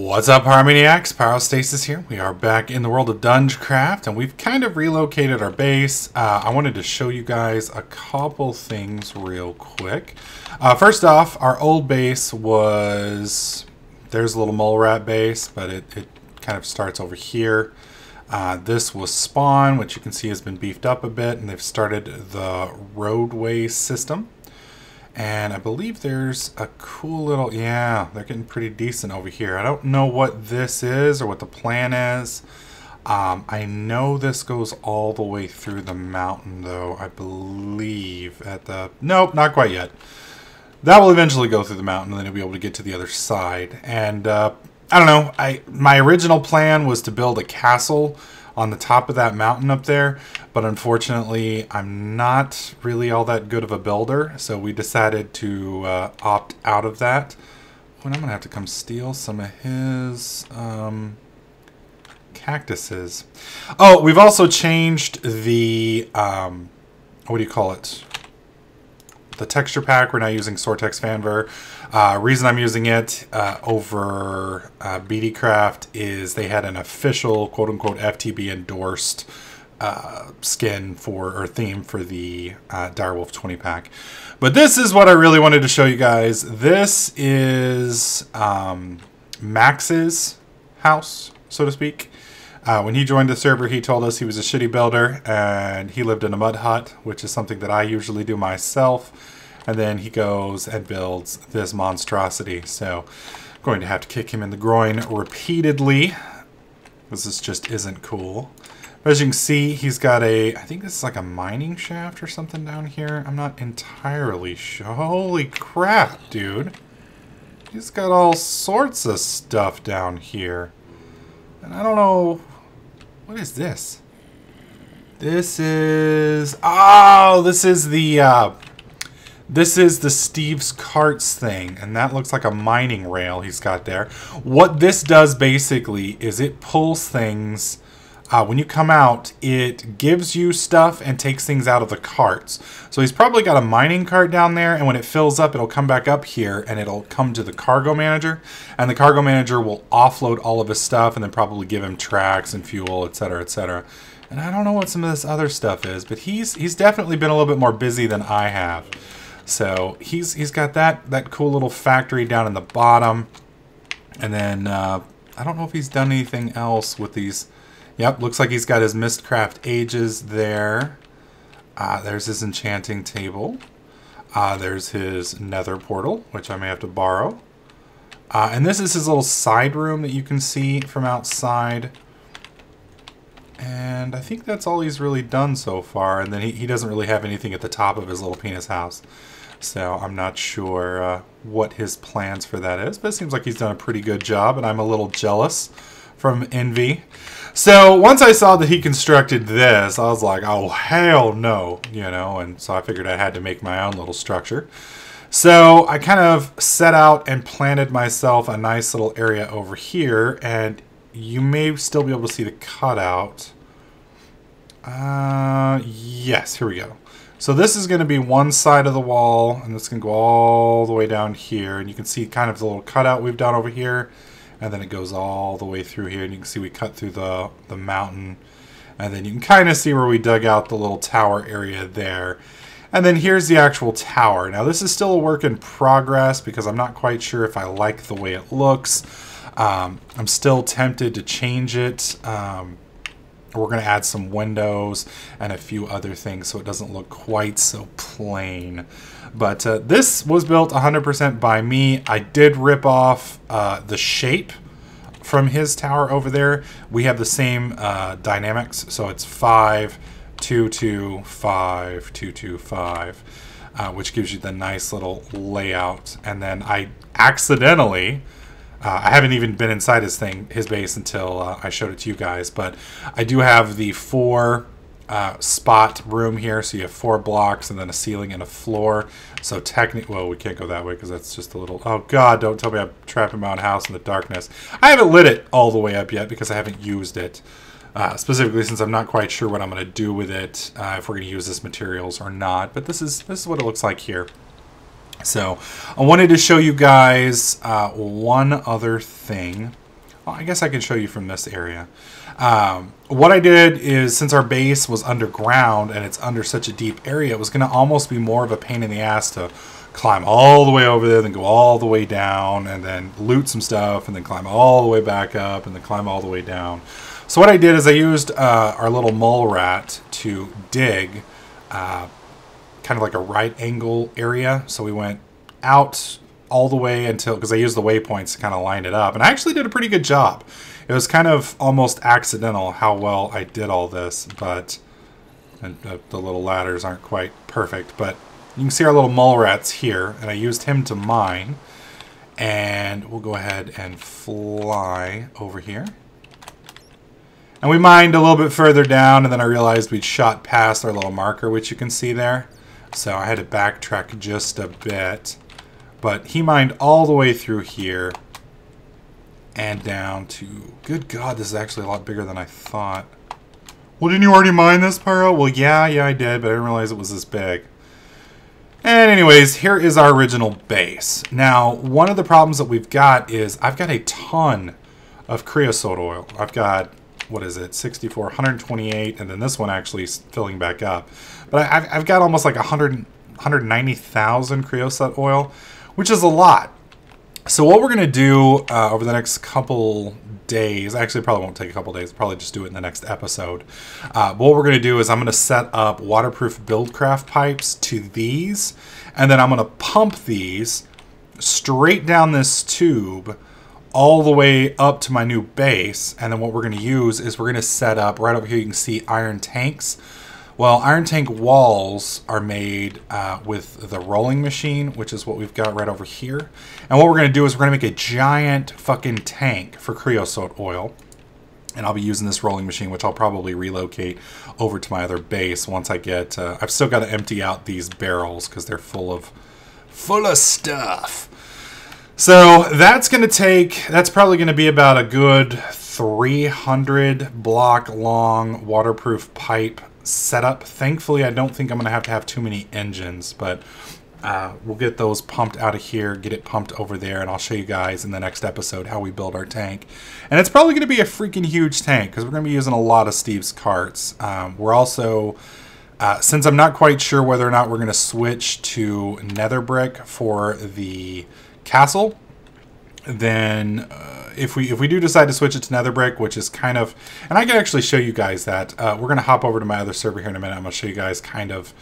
What's up, Harmoniacs? Pyrostasis here. We are back in the world of Dungecraft, and we've kind of relocated our base. I wanted to show you guys a couple things real quick. First off, our old base was... There's a little mole rat base, but it kind of starts over here. This was spawn, which you can see has been beefed up a bit, and they've started the roadway system. And I believe there's a cool little, yeah, they're getting pretty decent over here. I don't know what this is or what the plan is. I know this goes all the way through the mountain, though, I believe at the, nope, not quite yet. That will eventually go through the mountain, and then you'll be able to get to the other side. And I don't know, my original plan was to build a castle on the top of that mountain up there, but unfortunately I'm not really all that good of a builder, so we decided to opt out of that. Well, I'm gonna have to come steal some of his cactuses. Oh, we've also changed the what do you call it, the texture pack. We're now using Sortex Fanver. Reason I'm using it over BDcraft is they had an official quote-unquote FTB endorsed skin for, or theme for the Direwolf 20 pack. But this is what I really wanted to show you guys. This is Max's house, so to speak. When he joined the server, he told us he was a shitty builder and he lived in a mud hut, which is something that I usually do myself. And then he goes and builds this monstrosity. So I'm going to have to kick him in the groin repeatedly, because this just isn't cool. But as you can see, he's got a, I think this is like a mining shaft or something down here. I'm not entirely sure. Holy crap, dude. He's got all sorts of stuff down here. And I don't know, what is this? This is, oh, this is the Steve's Carts thing, and that looks like a mining rail he's got there. What this does basically is it pulls things, when you come out, it gives you stuff and takes things out of the carts. So he's probably got a mining cart down there, and when it fills up, it'll come back up here, and it'll come to the cargo manager, and the cargo manager will offload all of his stuff, and then probably give him tracks and fuel, etc., etc. And I don't know what some of this other stuff is, but he's definitely been a little bit more busy than I have. So he's got that cool little factory down in the bottom, and then I don't know if he's done anything else with these. Yep, looks like he's got his Mistcraft Ages there. There's his enchanting table. There's his nether portal, which I may have to borrow. And this is his little side room that you can see from outside. And I think that's all he's really done so far. And then he doesn't really have anything at the top of his little penis house. So I'm not sure what his plans for that is. But it seems like he's done a pretty good job. And I'm a little jealous from envy. So once I saw that he constructed this, I was like, oh, hell no. You know, and so I figured I had to make my own little structure. So I kind of set out and planted myself a nice little area over here. And you may still be able to see the cutout. Yes, here we go. So this is going to be one side of the wall, and it's going to go all the way down here. And you can see kind of the little cutout we've done over here. And then it goes all the way through here. And you can see we cut through the mountain. And then you can kind of see where we dug out the little tower area there. And then here's the actual tower. Now this is still a work in progress because I'm not quite sure if I like the way it looks. I'm still tempted to change it. We're going to add some windows and a few other things so it doesn't look quite so plain. But this was built 100% by me. I did rip off the shape from his tower over there. We have the same dynamics, so it's 5, 2, 2, 5, 2, 2, 5, which gives you the nice little layout. And then I accidentally... I haven't even been inside his base until I showed it to you guys, but I do have the 4 spot room here, so you have 4 blocks and then a ceiling and a floor. So technically, well, we can't go that way because that's just a little, oh god, don't tell me I'm trapping my own house in the darkness. I haven't lit it all the way up yet because I haven't used it, specifically since I'm not quite sure what I'm going to do with it, if we're going to use this materials or not, but this is what it looks like here. So I wanted to show you guys one other thing. Well, I guess I can show you from this area. What I did is, since our base was underground and it's under such a deep area, it was going to almost be more of a pain in the ass to climb all the way over there, then go all the way down, and then loot some stuff, and then climb all the way back up, and then climb all the way down. So what I did is I used our little mole rat to dig kind of like a right angle area. So we went out all the way until, because I used the waypoints to kind of line it up, and I actually did a pretty good job. It was kind of almost accidental how well I did all this, but and the little ladders aren't quite perfect, but you can see our little mole rats here, and I used him to mine. And we'll go ahead and fly over here. And we mined a little bit further down, and then I realized we'd shot past our little marker, which you can see there. So I had to backtrack just a bit. But he mined all the way through here and down to... Good God, this is actually a lot bigger than I thought. Well, didn't you already mine this part out? Well, yeah, I did, but I didn't realize it was this big. And anyways, here is our original base. Now, one of the problems that we've got is I've got a ton of creosote oil. I've got, what is it, 64, 128, and then this one actually is filling back up. But I've got almost like 190,000 creosote oil, which is a lot. So what we're going to do over the next couple days, actually it probably won't take a couple days, probably just do it in the next episode. But what we're going to do is I'm going to set up waterproof Buildcraft pipes to these, and then I'm going to pump these straight down this tube all the way up to my new base. And then what we're going to use is we're going to set up, right over here you can see iron tanks. Well, iron tank walls are made with the rolling machine, which is what we've got right over here. And what we're going to do is we're going to make a giant fucking tank for creosote oil. And I'll be using this rolling machine, which I'll probably relocate over to my other base once I get... I've still got to empty out these barrels because they're full of stuff. So that's going to take... That's probably going to be about a good 300 block long waterproof pipe setup. Thankfully, I don't think I'm going to have too many engines, but we'll get those pumped out of here, get it pumped over there, and I'll show you guys in the next episode how we build our tank. And it's probably going to be a freaking huge tank because we're going to be using a lot of Steve's carts. We're also, since I'm not quite sure whether or not we're going to switch to nether brick for the castle, then if we do decide to switch it to nether brick, which is kind of, and I can actually show you guys that, we're going to hop over to my other server here in a minute. I'm going to show you guys kind of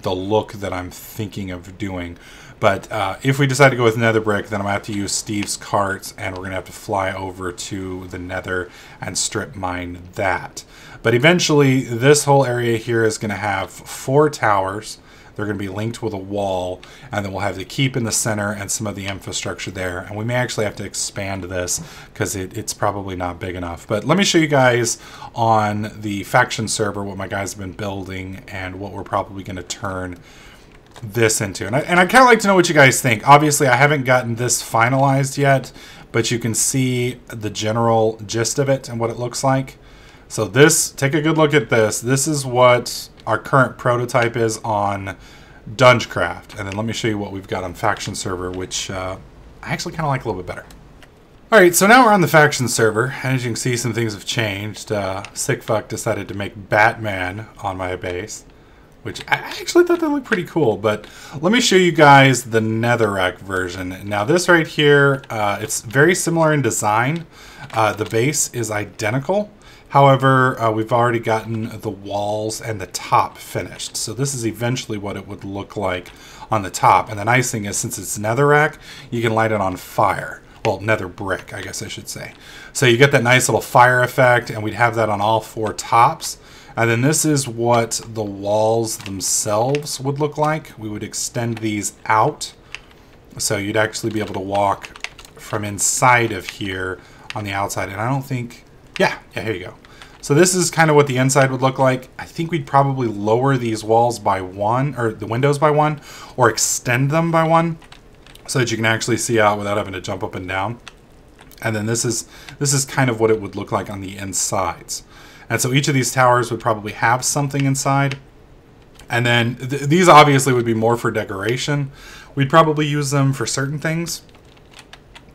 the look that I'm thinking of doing. But if we decide to go with nether brick, then I'm going to have to use Steve's carts, and we're going to have to fly over to the nether and strip mine that. But eventually, this whole area here is going to have 4 towers. They're going to be linked with a wall, and then we'll have the keep in the center and some of the infrastructure there. And we may actually have to expand this because it's probably not big enough. But let me show you guys on the faction server what my guys have been building and what we're probably going to turn this into. And I'd kind of like to know what you guys think. Obviously, I haven't gotten this finalized yet, but you can see the general gist of it and what it looks like. So this, take a good look at this. This is what our current prototype is on Dungecraft. And then let me show you what we've got on faction server, which I actually kind of like a little bit better. Alright, so now we're on the faction server, and as you can see, some things have changed. Sickfuck decided to make Batman on my base, which I actually thought that looked pretty cool. But let me show you guys the Netherrack version. Now this right here, it's very similar in design. The base is identical. However, we've already gotten the walls and the top finished. So this is eventually what it would look like on the top. And the nice thing is, since it's netherrack, you can light it on fire. Well, nether brick, I guess I should say. So you get that nice little fire effect, and we'd have that on all 4 tops. And then this is what the walls themselves would look like. We would extend these out. So you'd actually be able to walk from inside of here on the outside. And I don't think... Yeah, here you go. So this is kind of what the inside would look like. I think we'd probably lower these walls by 1, or the windows by 1, or extend them by 1, so that you can actually see out without having to jump up and down. And then this is kind of what it would look like on the insides. And so each of these towers would probably have something inside. And then these obviously would be more for decoration. We'd probably use them for certain things.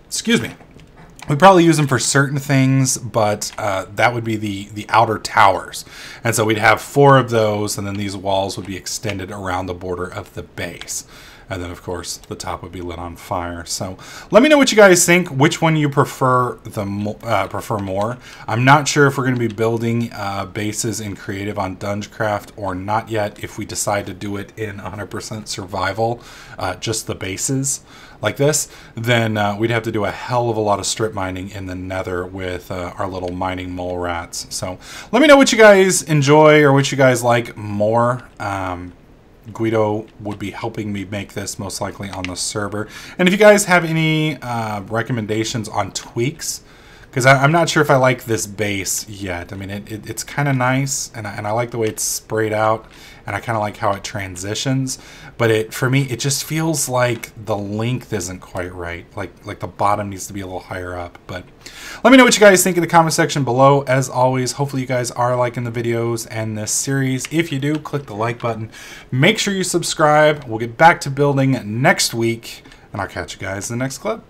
Excuse me. We probably use them for certain things, but that would be the outer towers. And so we'd have 4 of those, and then these walls would be extended around the border of the base. And then, of course, the top would be lit on fire. So let me know what you guys think, which one you prefer more. I'm not sure if we're going to be building bases in creative on Dungecraft or not yet. If we decide to do it in 100% survival, just the bases like this, then we'd have to do a hell of a lot of strip mining in the nether with our little mining mole rats. So let me know what you guys enjoy or what you guys like more. Guido would be helping me make this most likely on the server. And if you guys have any recommendations on tweaks, because I'm not sure if I like this base yet. I mean, it's kind of nice, and I like the way it's sprayed out, and I kind of like how it transitions. But for me, it just feels like the length isn't quite right. Like the bottom needs to be a little higher up. But let me know what you guys think in the comment section below. As always, hopefully you guys are liking the videos and this series. If you do, click the like button. Make sure you subscribe. We'll get back to building next week, and I'll catch you guys in the next clip.